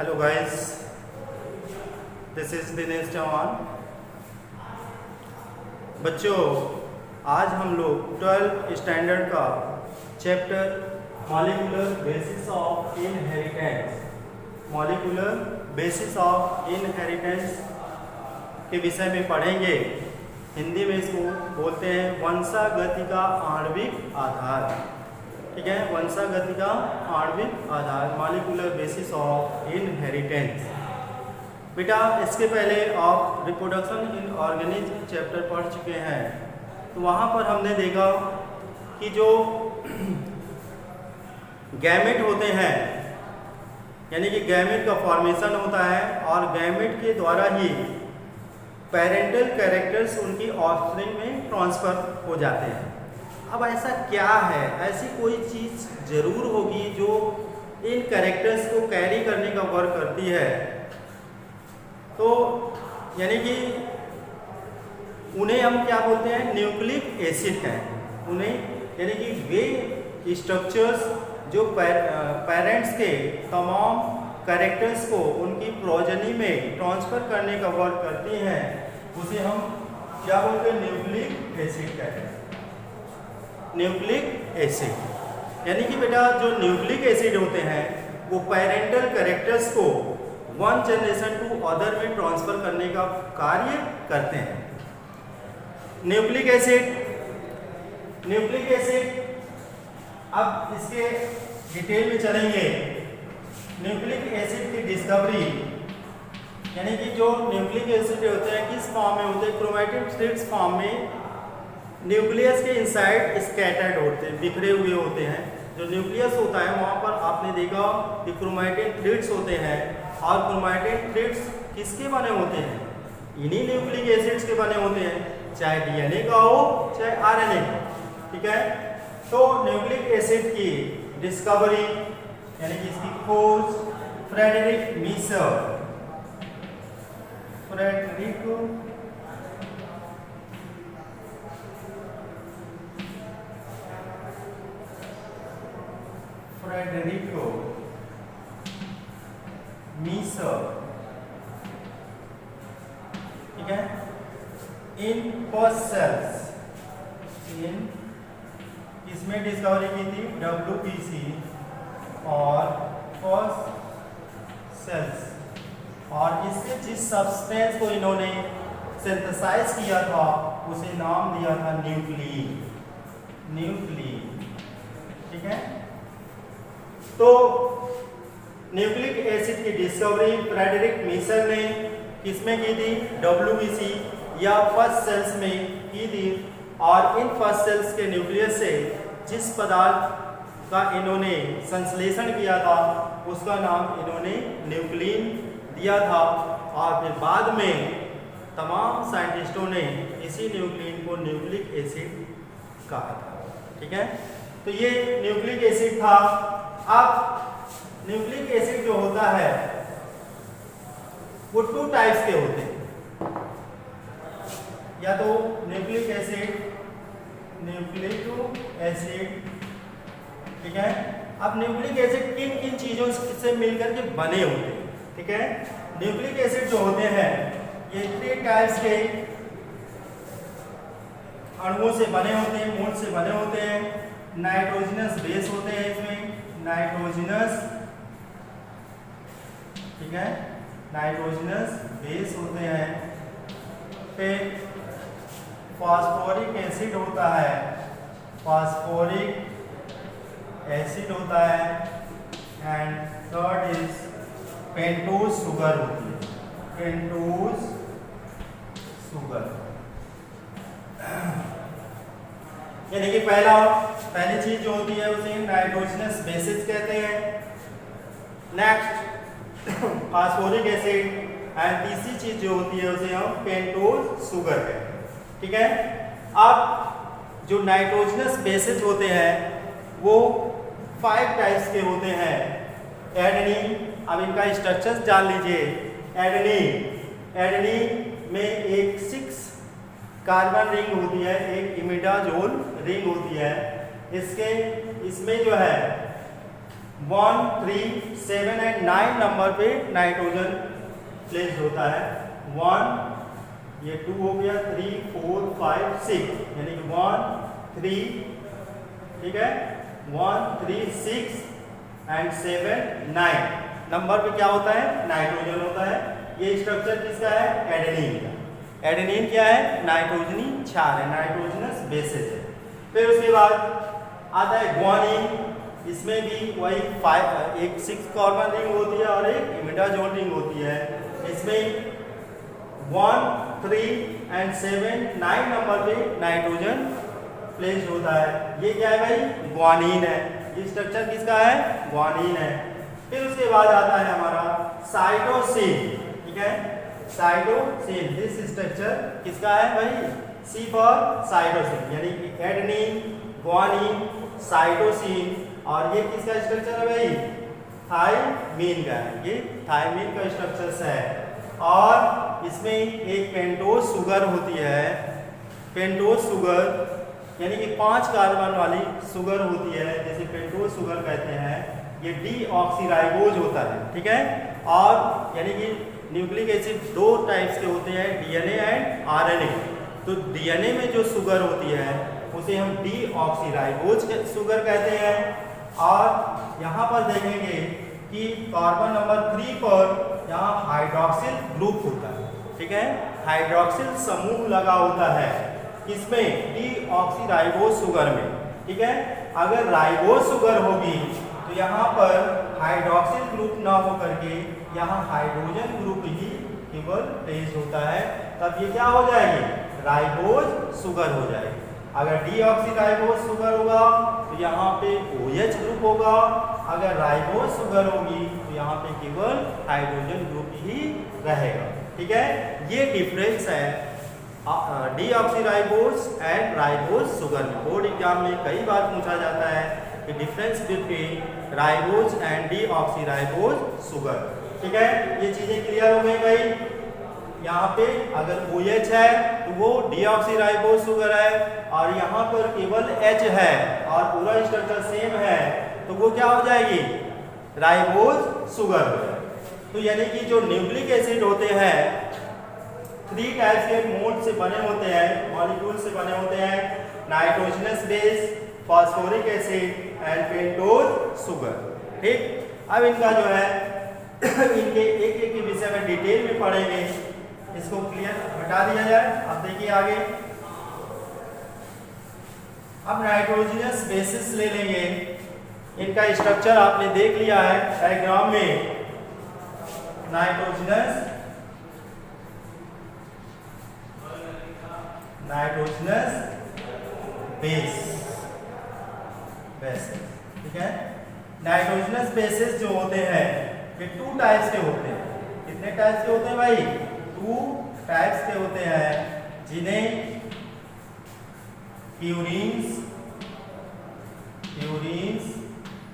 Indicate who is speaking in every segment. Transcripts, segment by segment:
Speaker 1: Hello guys, this is Dinesh Chauhan. बच्चों, आज हम लोग 12th स्टैंडर्ड का chapter molecular basis of inheritance के विषय में पढ़ेंगे। हिंदी में इसको बोलते हैं वंशागति का आणविक आधार। ठीक है, वंशागति का आणविक आधार, मॉलिक्यूलर बेसिस ऑफ इनहेरिटेंस। बेटा, इसके पहले आप रिप्रोडक्शन इन ऑर्गेनिज्म चैप्टर पढ़ चुके हैं, तो वहाँ पर हमने देखा कि जो गैमेट होते हैं, यानी कि गैमेट का फॉर्मेशन होता है और गैमेट के द्वारा ही पेरेंटल कैरेक्टर्स उनकी ऑफस्प्रिंग में ट्रांसफर हो जाते हैं। अब ऐसा क्या है, ऐसी कोई चीज़ ज़रूर होगी जो इन कैरेक्टर्स को कैरी करने का वर्क करती है। तो यानी कि उन्हें हम क्या बोलते हैं, न्यूक्लिक एसिड हैं उन्हें, यानी कि वे स्ट्रक्चर्स जो पेरेंट्स के तमाम कैरेक्टर्स को उनकी प्रोजेनी में ट्रांसफ़र करने का वर्क करती हैं, उसे हम क्या बोलते हैं, न्यूक्लिक एसिड कहते हैं। न्यूक्लिक एसिड यानी कि बेटा जो न्यूक्लिक एसिड होते हैं वो पेरेंटल कैरेक्टर्स को वन जनरेशन टू अदर में ट्रांसफर करने का कार्य करते हैं। न्यूक्लिक एसिड अब इसके डिटेल में चलेंगे। न्यूक्लिक एसिड की डिस्कवरी, यानी कि जो न्यूक्लिक एसिड होते हैं किस फॉर्म में होते हैं, क्रोमैटिन थ्रेड्स फॉर्म में न्यूक्लियस के इनसाइड स्कैटर्ड होते हैं, बिखरे हुए होते हैं। जो न्यूक्लियस होता है वहाँ पर आपने देखा कि क्रोमैटिन थ्रेड्स होते हैं, और क्रोमैटिन थ्रेड्स किसके बने होते हैं, इन्हीं न्यूक्लिक एसिड्स के बने होते हैं, चाहे डीएनए का हो चाहे आरएनए का। ठीक है, तो न्यूक्लिक एसिड की डिस्कवरी यानी कि इसकी खोज फ्रेडरिक मीसर ठीक है, इन फर्स्ट सेल्स, इसमें डिस्कवरी की थी WPC और फर्स्ट सेल्स, और इससे जिस सब्सटेंस को इन्होंने सिंथेसाइज किया था उसे नाम दिया था न्यूक्लिन। ठीक है, तो न्यूक्लिक एसिड की डिस्कवरी फ्रेडरिक मीसर ने किसमें की थी, WBC या फर्स्ट सेल्स में की थी। और इन फर्स्ट सेल्स के न्यूक्लियस से जिस पदार्थ का इन्होंने संश्लेषण किया था उसका नाम इन्होंने न्यूक्लिन दिया था, और फिर बाद में तमाम साइंटिस्टों ने इसी न्यूक्लिन को न्यूक्लिक एसिड कहा था। ठीक है, तो ये न्यूक्लिक एसिड था। अब न्यूक्लिक एसिड जो होता है वो 2 टाइप्स के होते हैं, या तो न्यूक्लिक एसिड, ठीक है। अब न्यूक्लिक एसिड किन किन चीजों से मिलकर के बने होते हैं, ठीक है। न्यूक्लिक एसिड जो होते हैं ये 3 टाइप्स के अणुओं से बने होते हैं, मोल से बने होते हैं। नाइट्रोजनस बेस होते हैं इसमें, नाइट्रोजनस, ठीक है, नाइट्रोजनस बेस होते हैं। फिर फास्फोरिक एसिड होता है, फास्फोरिक एसिड होता है, and third is pentose sugar होती है, पेंटोज शुगर। यानी कि पहली चीज जो होती है उसे नाइट्रोजनस बेसिस कहते हैं, नेक्स्ट फास्फोरिक एसिड, एंड तीसरी चीज जो होती है उसे हम पेंटोज शुगर कहते हैं। ठीक है, अब जो नाइट्रोजनस बेसिस होते हैं वो 5 टाइप्स के होते हैं। एडेनिन, अब इनका स्ट्रक्चर जान लीजिए। एडेनिन में एक 6 कार्बन रिंग होती है, एक इमिडाजोल रिंग होती है। इसमें जो है 1, 3, 7 एंड 9 नंबर पे नाइट्रोजन प्लेस होता है। 1, ये 2 हो गया, 3, 4, 5, 6, यानी कि 1, 3, ठीक है, 1, 3, 6 एंड 7, 9 नंबर पे क्या होता है? नाइट्रोजन होता है। ये स्ट्रक्चर किसका है? एडेनिन का। एडेनिन क्या है? नाइट्रोजनी क्षार है, नाइट्रोजनस बेसिस है। फिर उसके बाद आता है ग्वानिन। इसमें भी वही एक 6 कार्बन रिंग होती है और एक इमिडाजोल रिंग होती है। इसमें 1, 3 एंड 7, 9 नंबर पे नाइट्रोजन प्लेस होता है। ये क्या है भाई? ग्वानिन है। ये स्ट्रक्चर किसका है? ग्वानिन है। फिर उसके बाद आता है हमारा साइटोसिन, ठीक है, साइटोसिन। दिस स्ट्रक्चर किसका है भाई? सी फॉर साइटोसिन, यानी कि एडेनिन, ग्वानिन, साइटोसिन। और ये किसका स्ट्रक्चर है भाई? थायमीन का है। ये थायमीन का स्ट्रक्चर है। और इसमें एक पेंटोज शुगर होती है। पेंटोज शुगर यानी कि 5 कार्बन वाली शुगर होती है, जैसे पेंटोज शुगर कहते हैं। ये डीऑक्सीराइबोज होता है, ठीक है। और यानी कि न्यूक्लिक एसिड 2 टाइप्स के होते हैं, डीएनए एंड आरएनए। तो डीएनए में जो शुगर होती है उसे हम डीऑक्सीराइबोज शुगर कहते हैं। और यहाँ पर देखेंगे कि कार्बन नंबर 3 पर यहाँ हाइड्रोक्सिल ग्रुप होता है, ठीक है, हाइड्रोक्सिल समूह लगा होता है। किसमें? डीऑक्सीराइबोज शुगर में, ठीक है। अगर राइबोज शुगर होगी तो यहाँ पर हाइड्रोक्सिल ग्रुप ना हो करके यहाँ हाइड्रोजन ग्रुप ही केवल प्लेस होता है। तब ये क्या हो जाएगी? राइबोज शुगर हो जाएगी। अगर डीऑक्सीराइबोज शुगर होगा तो यहाँ पे OH ग्रुप होगा। अगर राइबोज शुगर होगी तो यहाँ पे केवल हाइड्रोजन ग्रुप ही रहेगा, ठीक है। ये डिफरेंस है डीऑक्सीराइबोज एंड राइबोज शुगर में। बोर्ड एग्जाम में कई बार पूछा जाता है कि difference between ribose and deoxyribose sugar, ठीक है। ये चीजें क्लियर हो गई भाई। यहाँ पे अगर OH है तो वो डीऑक्सीराइबोज शुगर है, और यहाँ पर केवल H है और पूरा स्ट्रक्चर सेम है, तो वो क्या हो जाएगी? राइबोज शुगर हो जाएगी। तो यानी कि जो न्यूक्लिक एसिड होते हैं 3 टाइप्स के मोड से बने होते हैं, मॉलिक्यूल से बने होते हैं, nitrogenous base, phosphoric acid and pentose sugar, ठीक। अब इनका जो है इनके एक एक के विषय में डिटेल में पढ़ेंगे। इसको क्लियर हटा दिया जाए। अब देखिए आगे, अब नाइट्रोजनस बेसिस ले लेंगे। इनका स्ट्रक्चर आपने देख लिया है डायग्राम में। नाइट्रोजनस बेस, ठीक है। नाइट्रोजनस बेसिस जो होते हैं ये 2 टाइप्स के होते हैं। कितने टाइप्स के होते हैं भाई? 2 टाइप्स के होते हैं, जिन्हें प्यूरीन्स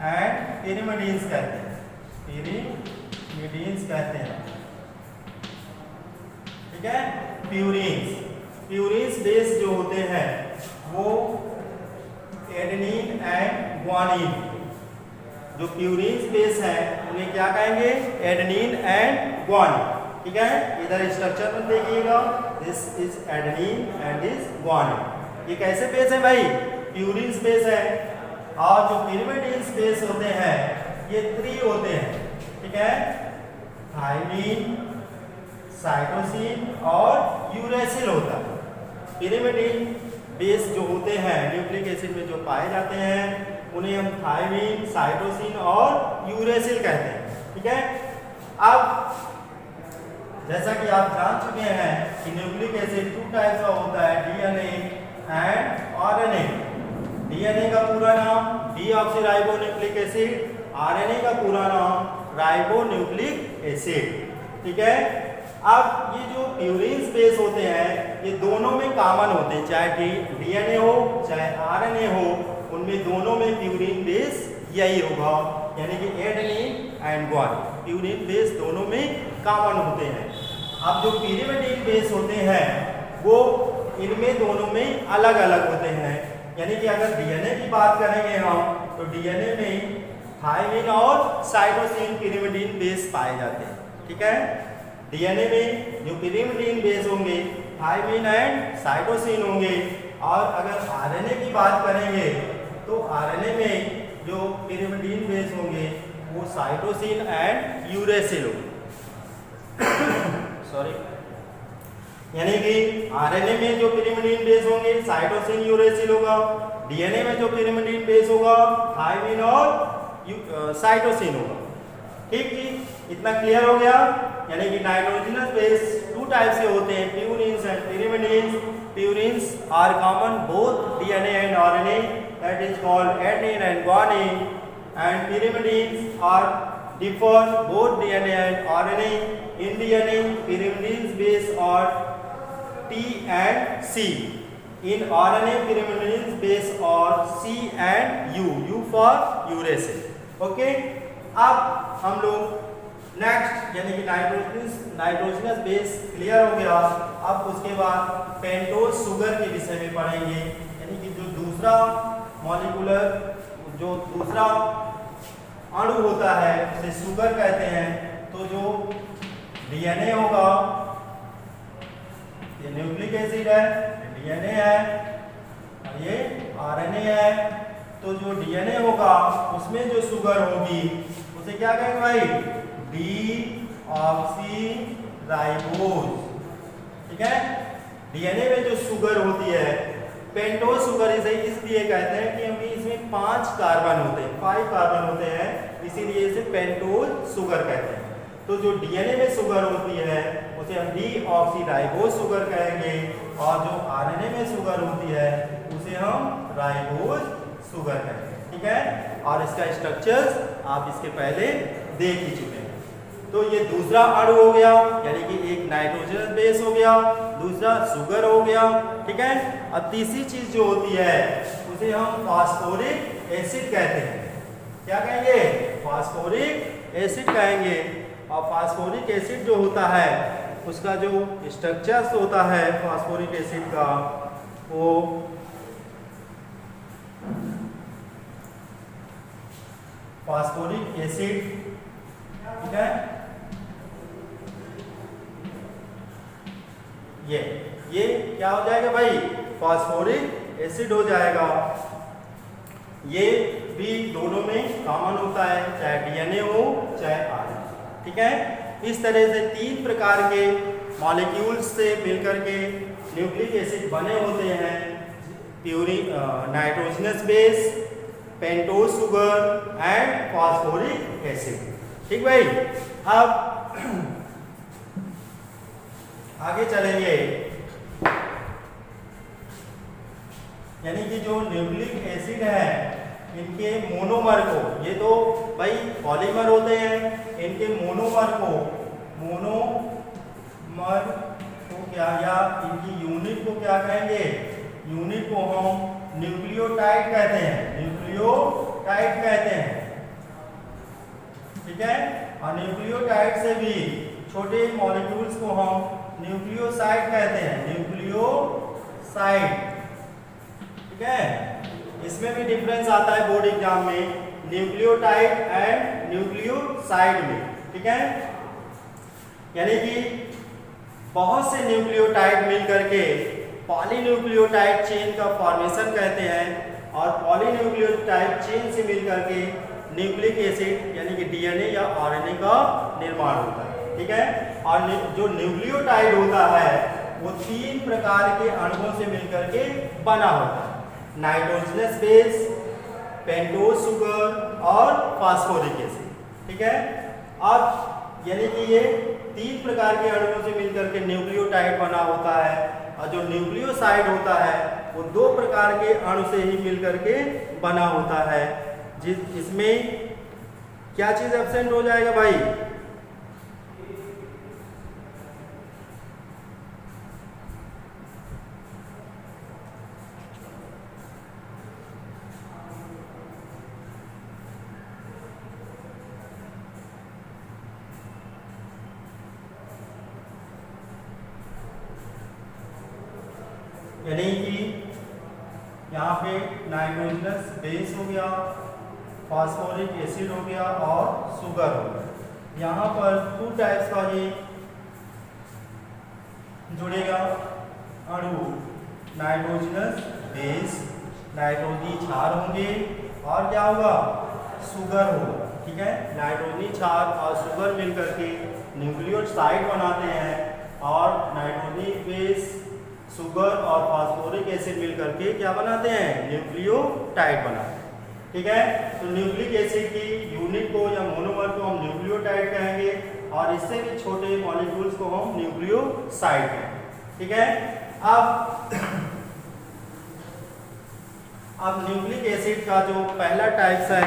Speaker 1: एंड पिरिमिडीन्स कहते हैं। पिरिमिडीन्स कहते हैं, ठीक है। प्यूरीन्स बेस जो होते हैं वो एडेनिन एंड ग्वानिन। जो प्यूरीन्स बेस है उन्हें क्या कहेंगे? एडेनिन एंड ग्वानिन, ठीक है। इधर स्ट्रक्चर में देखिएगा, this is adenine and this guanine. ये कैसे बेस है भाई? प्यूरीन्स बेस है। और जो पिरिमिडीन्स बेस होते हैं ये 3 होते हैं, ठीक है, थायमीन, साइटोसिन और यूरेसिल होता है। पिरिमिडीन बेस जो होते हैं न्यूक्लिक एसिड में जो पाए जाते हैं उन्हें हम थायमीन, साइटोसिन और यूरेसिल कहते हैं, ठीक है। अब जैसा कि आप जान चुके हैं कि न्यूक्लिक एसिड 2 टाइप्स का होता है, डीएनए एंड आरएनए। डीएनए का पूरा नाम डीऑक्सीराइबोन्यूक्लिक एसिड, आरएनए का पूरा नाम राइबोन्यूक्लिक एसिड, ठीक है। अब ये जो प्यूरीन्स बेस होते हैं ये दोनों में कॉमन होते हैं, चाहे डीएनए हो चाहे आरएनए हो, उनमें दोनों में प्यूरीन बेस यही होगा, यानी कि adenine and guanine. Purine base दोनों में कॉमन होते हैं। अब जो पिरिमिडीन बेस होते हैं वो इनमें दोनों में अलग अलग होते हैं। यानी कि अगर डीएनए की बात करेंगे हम तो डीएनए में थायमिन और साइटोसिन पिरिमिडीन बेस पाए जाते हैं। ठीक है, डीएनए में जो पिरिमिडीन बेस होंगे थायमिन एंड साइटोसिन होंगे, और अगर आरएनए की बात करेंगे तो आरएनए में जो पिरिमिडीन बेस होंगे वो साइटोसिन एंड यूरेसिल होंगे। सॉरी, यानी कि आरएनए में जो पिरिमिडीन बेस होंगे साइटोसिन यूरेसिल होगा, डीएनए में जो पिरिमिडीन बेस होगा थायमिन और साइटोसिन होगा। ठीक जी, इतना क्लियर हो गया। यानी कि नाइट्रोजनस बेस टू टाइप से होते हैं, purines and pyrimidines. Purines are common both DNA and RNA, that is called adenine and guanine, and pyrimidines are differ both DNA and RNA. In DNA, pyrimidines base are T and C. In RNA, pyrimidines base are C and U. U for uracil. Okay? अब हम लोग next यानी कि nitrogenous base clear हो गया। अब उसके बाद पेंटोज शुगर के विषय में पढ़ेंगे, यानी कि जो दूसरा मॉलिक्यूलर जो दूसरा अणु होता है उसे शुगर कहते हैं। तो जो डीएनए होगा, ये न्यूक्लिक एसिड है, डीएनए है, और ये आरएनए है। तो जो डीएनए होगा उसमें जो शुगर होगी उसे क्या कहेंगे भाई? D oxy ribose. ठीक है, डीएनए में जो शुगर होती है पेंटोज शुगर इसे इसलिए कहते हैं कि इसमें 5 कार्बन होते हैं, 5 कार्बन होते हैं, इसीलिए इसे पेंटोज शुगर कहते हैं। तो जो डीएनए में शुगर होती है उसे हम डीऑक्सीराइबोज शुगर कहेंगे, और जो आरएनए में शुगर होती है उसे हम राइबोज शुगर कहेंगे। ठीक है, और इसका स्ट्रक्चर्स आप इसके पहले देख ही चुके हैं। तो ये दूसरा अणु हो गया, यानी कि एक नाइट्रोजन बेस हो गया, दूसरा शुगर हो गया। ठीक है, अब तीसरी चीज जो होती है उसे हम फास्फोरिक एसिड कहते हैं। क्या कहेंगे? फास्फोरिक एसिड कहेंगे। और फास्फोरिक एसिड जो होता है उसका जो स्ट्रक्चर्स होता है फास्फोरिक एसिड का, वो फास्फोरिक एसिड, ठीक है, ये क्या हो जाएगा भाई? फास्फोरिक एसिड हो जाएगा। ये भी दोनों में कॉमन होता है, चाहे डीएनए हो चाहे आरएनए। ठीक है, इस तरह से 3 प्रकार के मॉलिक्यूल्स से मिलकर के न्यूक्लिक एसिड बने होते हैं, nitrogenous base, pentose sugar and phosphoric acid. ठीक भाई, अब आगे चलेंगे। यानी कि जो न्यूक्लिक एसिड है इनके मोनोमर को, ये तो भाई पॉलीमर होते हैं, इनके मोनोमर को क्या, या इनकी यूनिट को क्या कहेंगे? यूनिट को हम न्यूक्लियोटाइड कहते हैं, न्यूक्लियोटाइड कहते हैं। ठीक है, और न्यूक्लियोटाइड से भी छोटे मॉलिक्यूल्स को हम न्यूक्लियोसाइड कहते हैं, न्यूक्लियोसाइड। ठीक है, इसमें भी डिफरेंस आता है बोर्ड एग्जाम में, न्यूक्लियोटाइड एंड न्यूक्लियोसाइड में। ठीक है, यानी कि बहुत से न्यूक्लियोटाइड मिलकर के पॉलीन्यूक्लियोटाइड चेन का फॉर्मेशन कहते हैं, और पॉलीन्यूक्लियोटाइड चेन से मिलकर के न्यूक्लिक एसिड यानी कि डीएनए या आरएनए का निर्माण होता है। ठीक है, और जो न्यूक्लियोटाइड होता है वो 3 प्रकार के अणुओं से मिलकर के बना होता है, नाइट्रोजनस बेस, पेंटोज शुगर और फास्फोरिक एसिड। ठीक है, अब यानी कि ये 3 प्रकार के अणुओं से मिलकर के न्यूक्लियोटाइड बना होता है, और जो न्यूक्लियोसाइड होता है वो 2 प्रकार के अणु से ही मिलकर के बना होता है। इसमें क्या चीज एब्सेंट हो जाएगा भाई? यानी कि यहाँ पे नाइट्रोजनस बेस हो गया, फास्फोरिक एसिड हो गया और शुगर हो गया। यहाँ पर 2 टाइप्स का ये जुड़ेगा अणु, नाइट्रोजनस बेस, नाइट्रोजनी क्षार होंगे और क्या होगा, शुगर होगा। ठीक है, नाइट्रोजनी क्षार और शुगर मिलकर के न्यूक्लियोसाइड बनाते हैं और नाइट्रोजनी बेस, शुगर और फास्फोरिक एसिड मिलकर के क्या बनाते हैं, न्यूक्लियोटाइड बनाते हैं। ठीक है, तो न्यूक्लिक एसिड की यूनिट को या मोनोमर को हम न्यूक्लियोटाइड कहेंगे और इससे भी छोटे मॉलिक्यूल्स को हम न्यूक्लियोसाइड कहेंगे। ठीक है, अब न्यूक्लिक एसिड का जो पहला टाइप्स है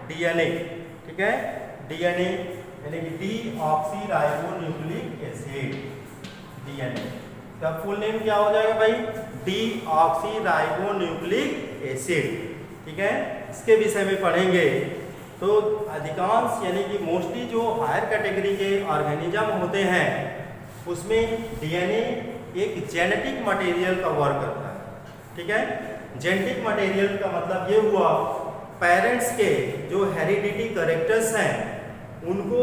Speaker 1: डीएनए। ठीक है, डीएनए यानी कि डीऑक्सीराइबोन्यूक्लिक एसिड, डीएनए का फुल नेम क्या हो जाएगा भाई, डीऑक्सीराइबोन्यूक्लिक एसिड। ठीक है, इसके विषय में पढ़ेंगे। तो अधिकांश यानी कि मोस्टली जो हायर कैटेगरी के ऑर्गेनिज्म होते हैं उसमें डीएनए एक जेनेटिक मटेरियल का वर्क करता है। ठीक है, जेनेटिक मटेरियल का मतलब ये हुआ पेरेंट्स के जो हेरिडिटी कैरेक्टर्स हैं उनको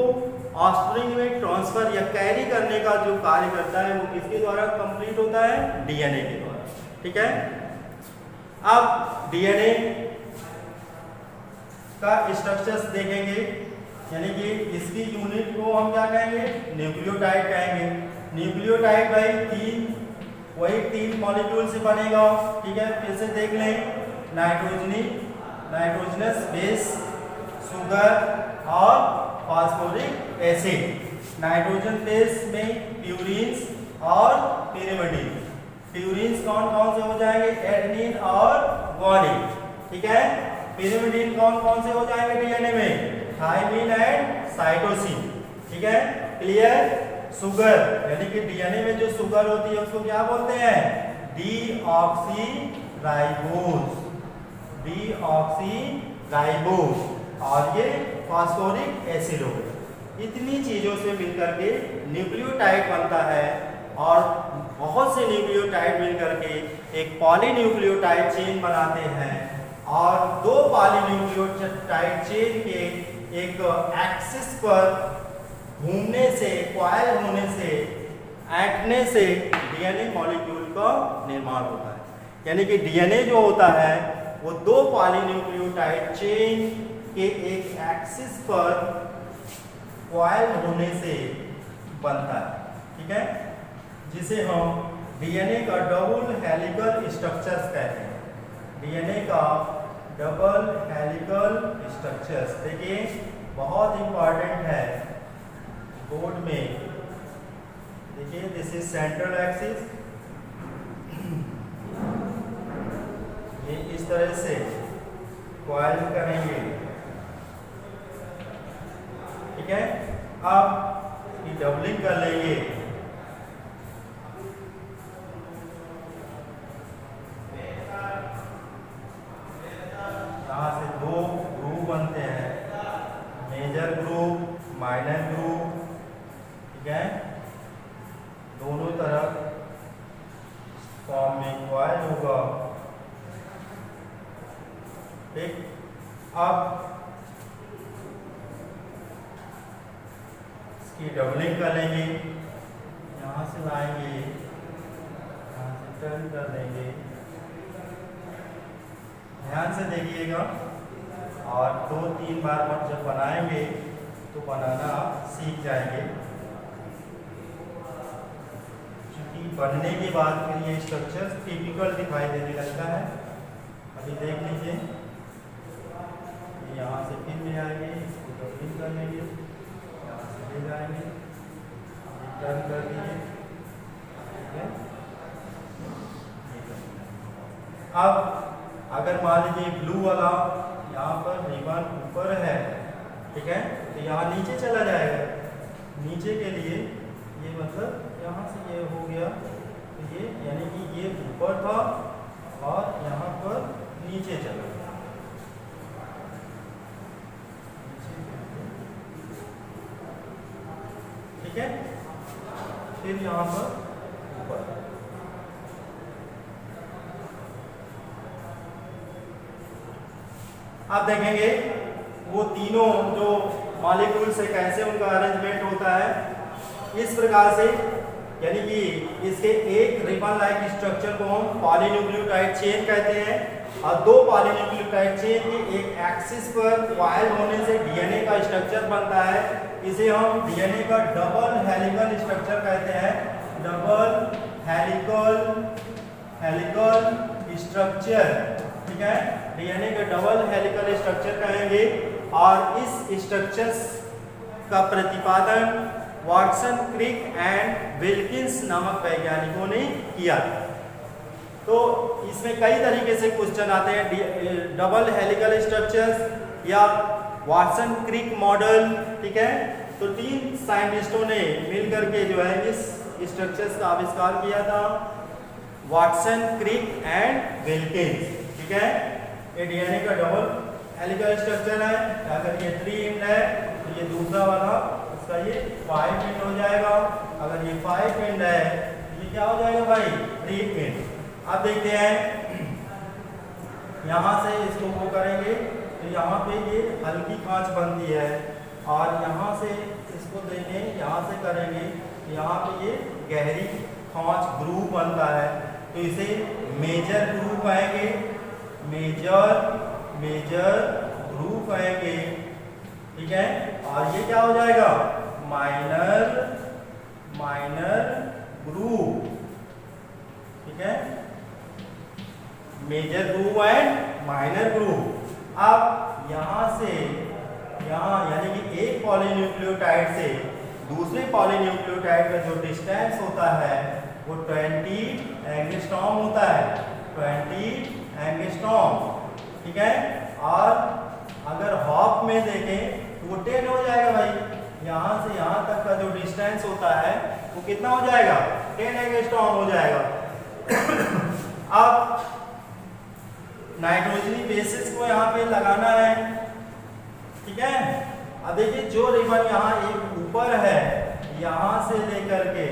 Speaker 1: ऑफस्प्रिंग में ट्रांसफर या कैरी करने का जो कार्य करता है वो किसके द्वारा कंप्लीट होता है, डीएनए के द्वारा। ठीक है, अब डीएनए का स्ट्रक्चर्स देखेंगे, यानी कि इसकी यूनिट को हम क्या कहेंगे, न्यूक्लियोटाइड कहेंगे। न्यूक्लियोटाइड भाई वही 3 मॉलिक्यूल से बनेगा। ठीक है, फिर से देख लें, नाइट्रोजनस बेस, शुगर और फास्फोरिक एसिड। नाइट्रोजन बेस में प्यूरिन्स और पिरिमिडिन। प्यूरिन्स कौन कौन से हो जाएंगे, एडेनिन और ग्वानिन। ठीक है, पिरिमिडिन कौन कौन से हो जाएंगे डीएनए में, थायमिन एंड साइटोसिन। ठीक है, क्लियर। शुगर यानी कि डीएनए में जो शुगर होती है उसको क्या बोलते हैं, डीऑक्सीराइबोज, डीऑक्सीराइबोज। और ये फास्फोरिक एसिड हो गया। इतनी चीजों से मिलकर के न्यूक्लियोटाइड बनता है और बहुत से न्यूक्लियोटाइड मिलकर के एक पॉलीन्यूक्लियोटाइड चेन बनाते हैं और 2 पॉलीन्यूक्लियोटाइड चेन के एक एक्सिस पर घूमने से, कॉइल होने से, ऐंठने से डीएनए मॉलिक्यूल का निर्माण होता है। यानी कि डीएनए जो होता है वो 2 पॉलीन्यूक्लियोटाइड चेन के एक एक्सिस पर कॉइल होने से बनता है। ठीक है, जिसे हम डीएनए का डबल हेलिकल स्ट्रक्चर्स कहते हैं। डीएनए का डबल हेलिकल स्ट्रक्चर्स देखिए बहुत इंपॉर्टेंट है बोर्ड में। देखिए दिस इज सेंट्रल एक्सिस, ये इस तरह से कॉइल करेंगे। ठीक है, अब ये डबलिंग कर लेंगे। यहाँ से 2 ग्रुप बनते हैं, मेजर ग्रुप, माइनर ग्रुप। ठीक है, दोनों तरफ फॉर्म में कॉइल होगा। ठीक, अब इसकी डबलिंग कर लेंगे, यहाँ से लाएंगे, यहाँ से टर्न कर देंगे। ध्यान से देखिएगा और 2-3 बार जब बनाएंगे तो बनाना सीख जाएंगे। क्योंकि बनने के बाद फिर ये स्ट्रक्चर टिपिकल दिखाई देने लगता है। अभी देख लीजिए, यहाँ से फिर ले आएंगे, इसको डबलिंग कर लेंगे, यहाँ से ले जाएंगे, टर्न कर दीजिए। ठीक है, अब अगर मान लीजिए ब्लू वाला यहाँ पर रिबन ऊपर है, ठीक है, तो यहाँ नीचे चला जाएगा। नीचे के लिए ये मतलब यहाँ से ये हो गया, तो ये यानी कि ये ऊपर था और यहाँ पर नीचे चला गया। ठीक है, फिर यहाँ पर ऊपर। अब देखेंगे वो तीनों जो मॉलिक्यूल्स है कैसे उनका अरेंजमेंट होता है, इस प्रकार से। यानी कि इसके एक रिबन लाइक स्ट्रक्चर को हम पॉलीन्यूक्लियोटाइड चेन कहते हैं, और दो पॉलीन्यूक्लियोटाइड चेन के एक एक्सिस पर कॉइल होने से डीएनए का स्ट्रक्चर बनता है। इसे हम डीएनए का डबल हेलिकल स्ट्रक्चर कहते हैं, डबल हेलिकल स्ट्रक्चर, ठीक है, डीएनए का डबल हेलिकल स्ट्रक्चर कहेंगे। और इस स्ट्रक्चर्स का प्रतिपादन वाटसन, क्रिक एंड विल्किंस नामक वैज्ञानिकों ने किया। तो इसमें कई तरीके से क्वेश्चन आते हैं, डबल हेलिकल स्ट्रक्चर्स या वाटसन क्रिक मॉडल, ठीक है। तो तीन साइंटिस्टों ने मिलकर के जो है इस स्ट्रक्चर्स का आविष्कार किया था, वाटसन, क्रिक एंड विल्किंस, ठीक है। ये डीएनए का डबल हेलिकल स्ट्रक्चर है, अगर ये 3 एंड है तो ये दूसरा वाला इसका ये 5 एंड हो जाएगा, अगर ये 5 एंड है तो ये क्या हो जाएगा भाई, 3 एंड। अब देखते हैं यहाँ से इसको वो करेंगे तो यहाँ पे ये हल्की खांच बनती है, और यहाँ से इसको देंगे, यहाँ से करेंगे यहाँ पे ये गहरी खांच ग्रूव बनता है, तो इसे मेजर ग्रूव कहेंगे, मेजर ग्रूव कहेंगे, ठीक है। और ये क्या हो जाएगा, माइनर ग्रूव, ठीक है, major groove and minor groove. अब यहाँ से यहाँ यानी कि एक पॉलीन्यूक्लियोटाइड से दूसरे पॉलीन्यूक्लियोटाइड का जो डिस्टेंस होता है वो 20 एंगस्ट्रॉम होता है, 20 एंगस्ट्रॉम, ठीक है। और अगर हॉफ में देखें तो वो 10 हो जाएगा भाई, यहाँ से यहाँ तक का जो डिस्टेंस होता है वो कितना हो जाएगा, 10 एंगस्ट्रॉम हो जाएगा। अब नाइट्रोजनी बेसिस को यहाँ पे लगाना है, ठीक है। अब देखिए जो रिबन यहाँ एक ऊपर है, यहाँ से लेकर के,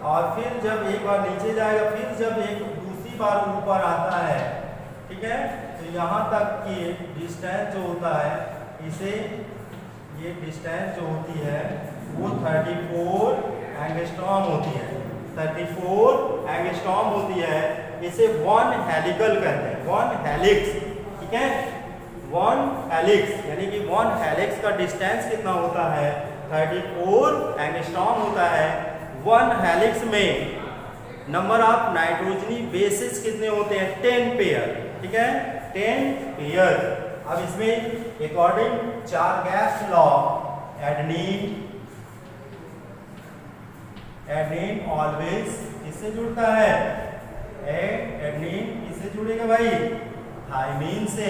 Speaker 1: और फिर जब एक बार नीचे जाएगा, फिर जब एक दूसरी बार ऊपर आता है, ठीक है, तो यहाँ तक की डिस्टेंस जो होता है, इसे ये डिस्टेंस जो होती है वो 34 एंगस्ट्रॉम होती है, 34 एंगस्ट्रॉम होती है। इसे 1 हेलिकल कहते हैं, 1 हेलिक्स, ठीक है, 1 हेलिक्स, यानी कि 1 हेलिक्स का डिस्टेंस कितना होता है, 34 एंगस्ट्रॉम होता है। 1 हेलिक्स में नंबर ऑफ नाइट्रोजनी बेसिस कितने होते हैं, 10 पेयर, ठीक है, 10 पेयर। अब इसमें अकॉर्डिंग चारगैस लॉ, एडेनिन ऑलवेज किससे जुड़ता है, एडेनिन किससे जुड़ेगा भाई, थाइमीन से।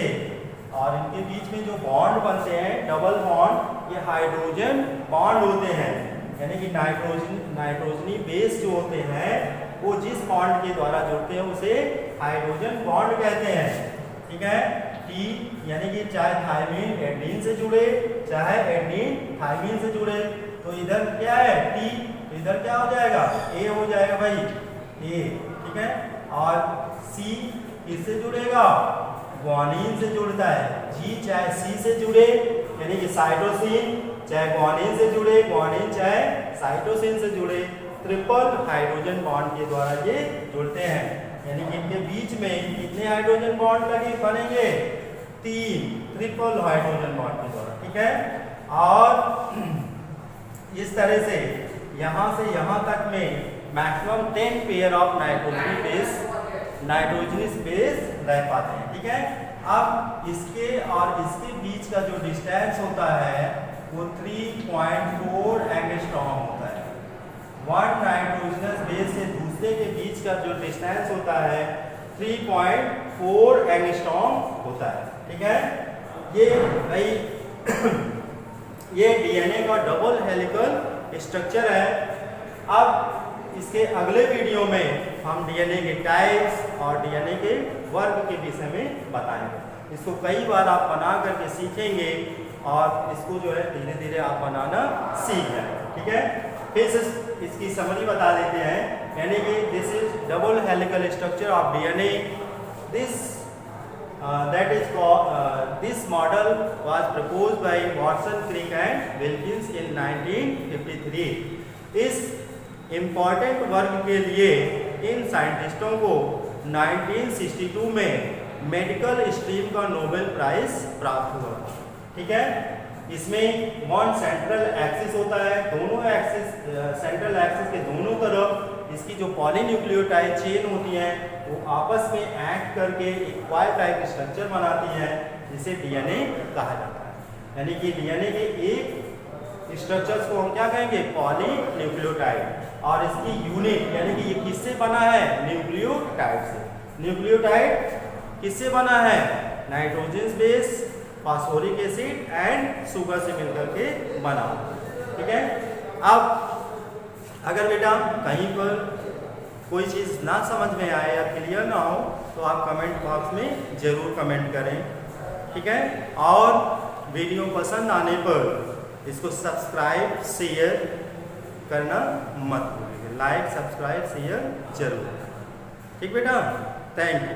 Speaker 1: और इनके बीच में जो बॉन्ड बनते हैं डबल बॉन्ड, ये हाइड्रोजन बॉन्ड होते हैं, यानी कि नाइट्रोजनी बेस जो होते हैं वो जिस बॉन्ड के द्वारा जुड़ते हैं उसे हाइड्रोजन बॉन्ड कहते हैं, ठीक है। टी यानी कि चाहे थाइमीन एडेनिन से जुड़े, चाहे एडेनिन थाइमीन से जुड़े, तो इधर क्या है टी, तो इधर क्या हो जाएगा, ए हो जाएगा भाई, ए, ठीक है। और सी किससे जुड़ेगा, ग्वानिन से जुड़ता है। जी चाहे सी से जुड़े यानी कि साइटोसिन, चाहे ग्वानिन से जुड़े, ग्वानिन चाहे साइटोसिन से जुड़े, ट्रिपल हाइड्रोजन बॉन्ड के द्वारा ये जुड़ते हैं। यानी कि इनके बीच में कितने हाइड्रोजन बॉन्ड लगे बनेंगे, 3 ट्रिपल हाइड्रोजन बॉन्ड के द्वारा, ठीक है। और इस तरह से यहाँ से यहाँ तक में maximum 10 pair of nitrogenous base रह पाते हैं, ठीक है। अब इसके और इसके बीच का जो डिस्टेंस होता है वो 3.4 एंगस्ट्रॉम होता है। 1 नाइट्रोजनस बेस से दूसरे के बीच का जो डिस्टेंस होता है 3.4 एंगस्ट्रॉम होता है, ठीक है। ये भाई ये डीएनए का डबल हेलिकल स्ट्रक्चर है। अब इसके अगले वीडियो में हम डीएनए के टाइप्स और डीएनए के वर्ग के विषय में बताएंगे। इसको कई बार आप बना करके सीखेंगे और इसको जो है धीरे धीरे आप बनाना सीख जाए, ठीक है। फिर से इसकी समरी बता देते हैं, यानी कि this is double helical structure of DNA. This that is called this model was proposed by Watson, Crick and Wilkins in 1953. इस इम्पॉर्टेंट वर्क के लिए इन साइंटिस्टों को 1962 में मेडिकल स्ट्रीम का नोबेल प्राइज प्राप्त हुआ। ठीक है, इसमें वन सेंट्रल एक्सिस होता है, दोनों एक्सिस सेंट्रल एक्सिस के दोनों तरफ इसकी जो पॉलीन्यूक्लियोटाइड चेन होती हैं वो आपस में एक्ट करके एक क्वाइल टाइप स्ट्रक्चर बनाती है जिसे डीएनए कहा जाता है। यानी कि डीएनए के एक स्ट्रक्चर्स को हम क्या कहेंगे, पॉलीन्यूक्लियोटाइड, और इसकी यूनिट यानी कि ये किससे बना है, न्यूक्लियोटाइड से। न्यूक्लियोटाइड किससे बना है, nitrogen base, phosphoric acid and sugar से मिलकर के बना। ठीक है, अब अगर बेटा कहीं पर कोई चीज़ ना समझ में आए या क्लियर ना हो तो आप कमेंट बॉक्स में ज़रूर कमेंट करें। ठीक है, और वीडियो पसंद आने पर इसको सब्सक्राइब शेयर करना मत भूलिए, लाइक सब्सक्राइब शेयर जरूर। ठीक बेटा, थैंक यू।